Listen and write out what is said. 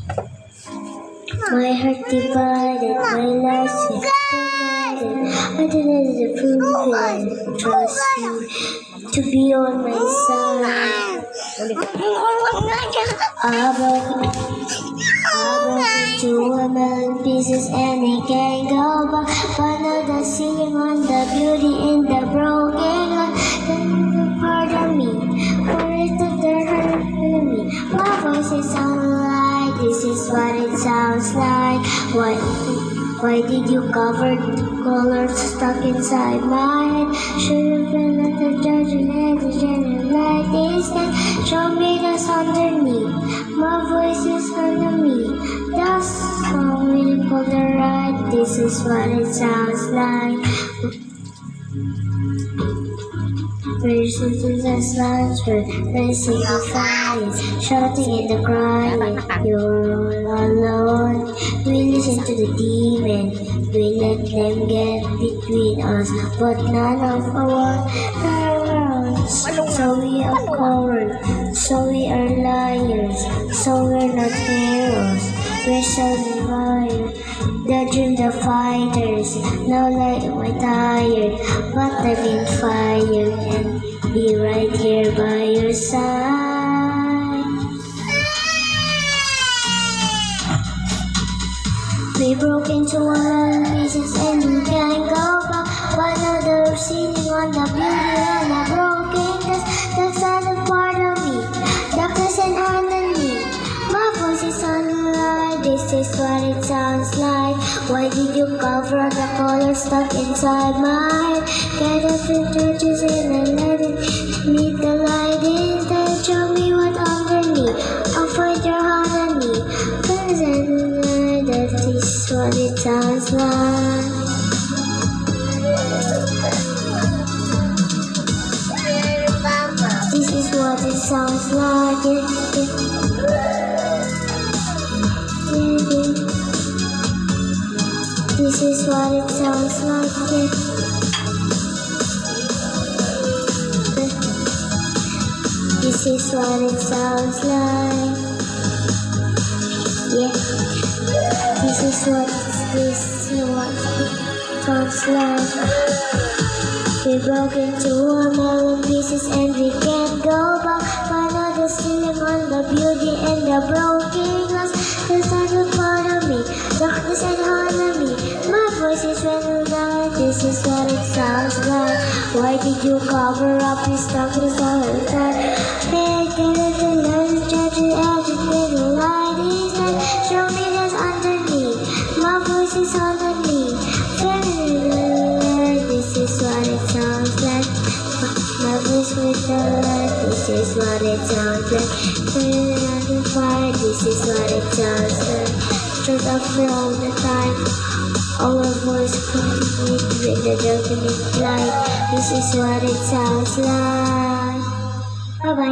My heart divided, my life is divided. I didn't approve it. Trust me to be on my side. I broke into a million pieces and it can't go back. But now the ceiling on the beauty in the broken life. Part of me, for it that they're hurting me. My voice is unlike, this is what it sounds like. Why did you cover the colors stuck inside my head? Should have been at the judge and had the general like this. Show me that's underneath. My voice is under me. That's how we pull the right. This is what it sounds like. Versus the slants for blessing the fire, shouting in the crying. You're alone. We listen to the demon. We let them get between us, but none of our words. So we are cowards. So we are liars. So we're not heroes. We're self-inspired. The dream, the fighters. Now like my tired, but I'm in fire and be right here by your side. We broke into a million pieces and we can't go back. But now they're sitting on the beauty and the broken glass. That's not a part of me. Darkness and underneath. My voice is unlike, this is what it sounds like. Why did you cover the color stuck inside my head? Get up in churches in and let it meet the light instead. Show me what underneath. I'll find your harmony. Cause I know that is what it sounds like. This is what it sounds like. This is what it sounds like. This is what it sounds like. Yeah. This is what it sounds like. We broke into a million pieces and we can't go back. But now the ceiling on the beauty and the broken glass. There's not a part of me. Darkness and harmony. My voice is when down. This is what it sounds like. Why did you cover up this darkness all the time? Make it a little judge and agitate the light inside. Show me that's underneath. My voice is underneath. This is what it sounds like. My voice with the light. This is what it sounds like. Turn on the fire. This is what it sounds like. Shut up for all the time. Our voice continues with the darkening light. This is what it sounds like. Bye bye.